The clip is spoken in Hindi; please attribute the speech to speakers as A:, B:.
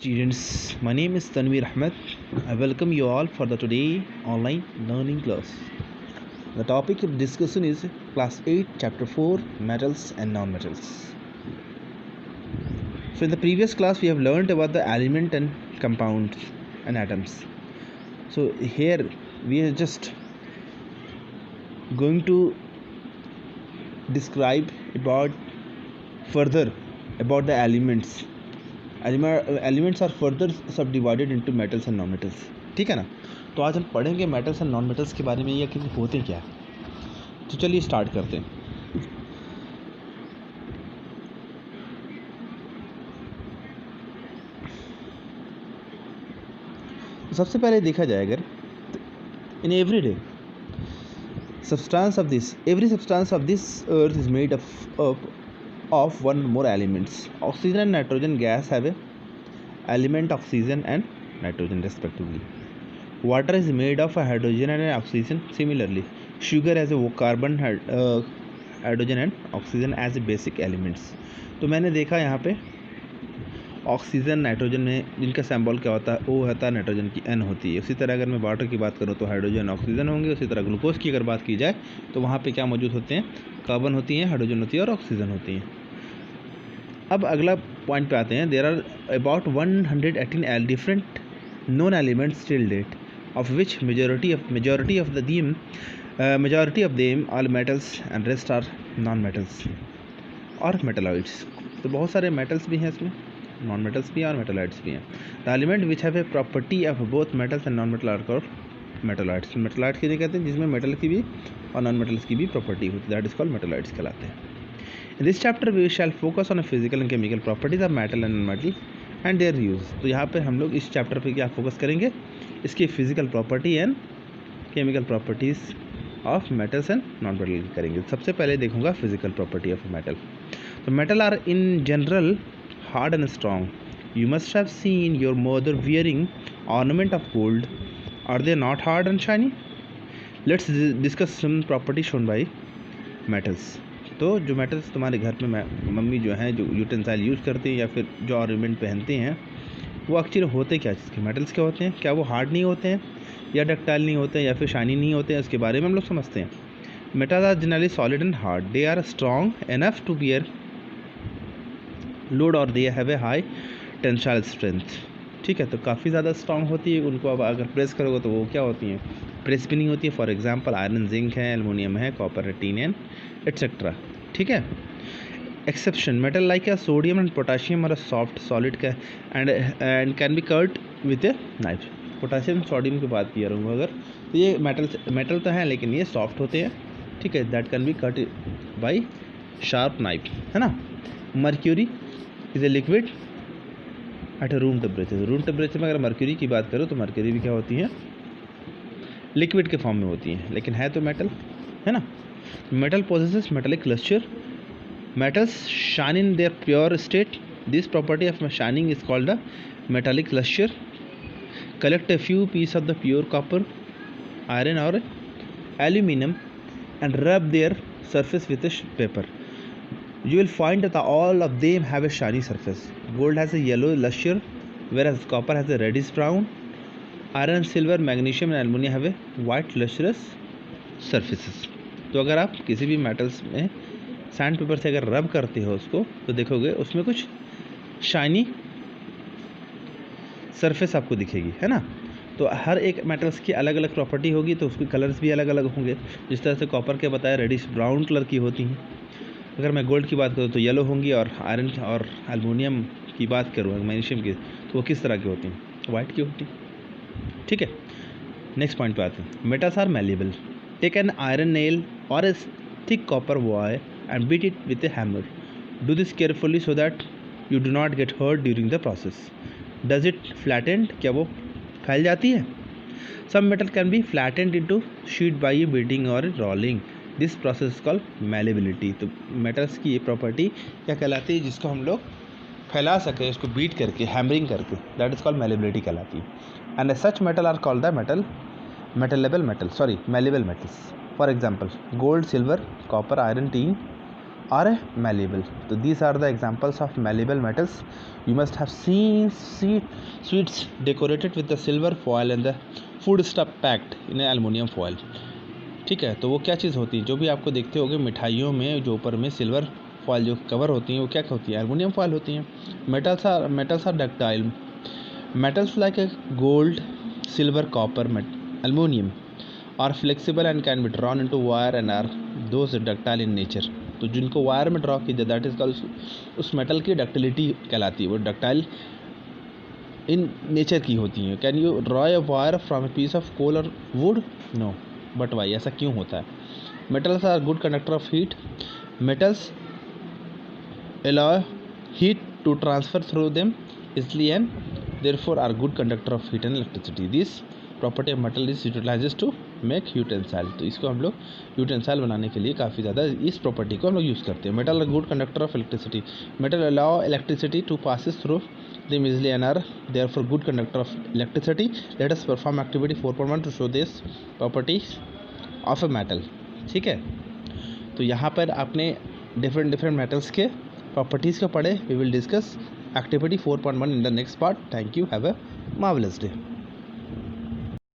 A: Students, my name is Tanveer Ahmed. I welcome you all for the today online learning class. The topic of discussion is class 8 chapter 4 metals and non-metals. So in the previous class we have learned about the element and compounds and atoms. So here we are just going to describe further about the elements. Elements are further subdivided into metals and non metals. ठीक है ना. तो आज हम पढ़ेंगे मेटल्स एंड नॉन मेटल्स के बारे में, या कि होते क्या है. तो चलिए स्टार्ट करते हैं. सबसे पहले देखा जाए अगर in every day every substance of this earth is made of one more elements. Oxygen and nitrogen gas have a element oxygen and nitrogen respectively. Water is made of a hydrogen and an oxygen. Similarly, sugar has a carbon, hydrogen and oxygen as a basic elements. तो मैंने देखा यहाँ पे ऑक्सीजन नाइट्रोजन में जिनका सिंबल क्या होता है, ओ होता है, नाइट्रोजन की एन होती है. उसी तरह अगर मैं वाटर की बात करूँ तो हाइड्रोजन ऑक्सीजन होंगे. उसी तरह ग्लूकोज की अगर बात की जाए तो वहाँ पे क्या मौजूद होते हैं, कार्बन होती हैं, हाइड्रोजन होती है और ऑक्सीजन होती हैं. अब अगला पॉइंट पे आते हैं. There are about 118 different non elements till date, of which majority of them are metals and rest are non metals और मेटलॉइड्स. तो बहुत सारे मेटल्स भी हैं इसमें, नॉन मेटल्स भी हैं और मेटलॉइड्स भी हैं. The element which have a property of both metals and non metal are called metalloids. Metalloids किसे कहते हैं, जिसमें मेटल की भी और नॉन मेटल्स की भी प्रॉपर्टी होती है, दैट इज कॉल्ड मेटलॉइड्स कहलाते हैं. In this chapter we shall focus on the physical and chemical properties of metal and non-metal and their use. तो यहाँ पे हम लोग इस चैप्टर पे क्या फोकस करेंगे, इसकी physical property and chemical properties of metals and non metal करेंगे. सबसे पहले देखूंगा फिजिकल प्रॉपर्टी ऑफ मेटल. तो metal are in general hard and strong. You must have seen your mother wearing ornament of gold. Are they not hard and shiny? Let's discuss some property shown by metals. तो जो मेटल्स तुम्हारे घर में मम्मी जो हैं, जो यूटेंसाइल यूज़ करती हैं या फिर जो ऑर्नामेंट पहनते हैं, वो एक्चुअली होते क्या, जिसके मेटल्स क्या होते हैं, क्या वो हार्ड नहीं होते हैं या डक्टाइल नहीं होते हैं या फिर शाइनी नहीं होते हैं, उसके बारे में हम लोग समझते हैं. Metals are generally solid and hard. They are strong enough to bear load और they have a high tensile strength. ठीक है, तो काफ़ी ज़्यादा स्ट्रॉन्ग होती है. उनको अब अगर प्रेस करोगे तो वो क्या होती हैं, प्रेस भी नहीं होती है. फॉर एग्जांपल आयरन, जिंक है, एलुमिनियम है, कॉपर है, टीन एंड एट्सेट्रा. ठीक है. Exception, metal like sodium and potassium are soft solid का and can be cut with a knife. Potassium sodium की बात किया रहूँगा अगर, तो ये मेटल तो हैं लेकिन ये सॉफ्ट होते हैं. ठीक है, that can be cut by sharp knife, है ना. Mercury is a liquid at room temperature. Room temperature में अगर मर्क्यूरी की बात करो तो मर्क्यूरी भी क्या होती है, लिक्विड के फॉर्म में होती हैं, लेकिन है तो मेटल, है ना. Metal possesses metallic lustre. Metals shine in their pure state. This property of shining is called the metallic lustre. Collect a few piece of the pure copper, iron और aluminium and rub their surface with a paper. You will find that all of them have a shiny surface. Gold has a yellow luster, whereas copper has a reddish brown. Iron, silver, magnesium and aluminum have a white lustrous surfaces. तो अगर आप किसी भी मेटल्स में सैंड पेपर से अगर रब करते हो उसको, तो देखोगे उसमें कुछ शाइनी सरफेस आपको दिखेगी, है ना. तो हर एक मेटल्स की अलग अलग प्रॉपर्टी होगी, तो उसके कलर्स भी अलग अलग होंगे. जिस तरह से कॉपर के बताया रेडिश ब्राउन कलर की होती हैं. अगर मैं गोल्ड की बात करूँ तो येलो होंगी, और आयरन और एल्युमिनियम की बात करूँ, मैग्नीशियम की, तो वो किस तरह की होती हैं, वाइट की होती हैं. ठीक है, नेक्स्ट पॉइंट पे आते हैं. Metals are malleable. Take an iron nail और a thick copper wire and beat it with a hammer. Do this carefully so that you do not get hurt during the process. Does it flattened, क्या वो फैल जाती है. Some metal can be flattened into sheet by beating और rolling. This process called malleability. तो मेटल्स की ये प्रॉपर्टी क्या कहलाती है, जिसको हम लोग फैला सके, उसको बीट करके, हैमरिंग करके, दैट इज कॉल्ड मैलेबिलिटी कहलाती है. And such metal are called the malleable metals. For example, gold, silver, copper, iron, tin are malleable. So these are the examples of malleable metals. You must have seen sweets decorated with the silver foil and the food stuff packed in aluminum foil. ठीक है, तो वो क्या चीज़ होती है, जो भी आपको देखते होगे मिठाइयों में जो ऊपर में सिल्वर फॉयल जो कवर होती हैं वो क्या होती है, एल्युमिनियम फॉयल होती हैं. Metals are ductile. Metals like gold, silver, copper, aluminum are flexible and can be drawn into wire and are those ductile in nature. तो जिनको वायर में ड्रॉ की जाए दैट इज कॉल्ड उस मेटल की डक्टिलिटी कहलाती है, वो डक्टाइल इन नेचर की होती हैं. Can you draw a wire from a piece of coal और वुड? नो. बट वाई, ऐसा क्यों होता है? Metals are good conductor of heat. Metals allow heat to transfer through them easily and therefore are good conductor of heat and electricity. This property of metal is utilizes to make utensil. तो इसको हम लोग यूटेंसाइल बनाने के लिए काफ़ी ज़्यादा इस प्रॉपर्टी को हम लोग यूज़ करते हैं. Metal good conductor of electricity. Metal allow electricity to passes through them easily and are therefore good conductor of electricity. Let us perform activity 4.1 to show this properties of a metal. ठीक है, तो यहाँ पर आपने डिफरेंट मेटल्स के प्रॉपर्टीज़ को पढ़े. We will discuss activity 4.1 in the next part. Thank you. Have a marvelous day.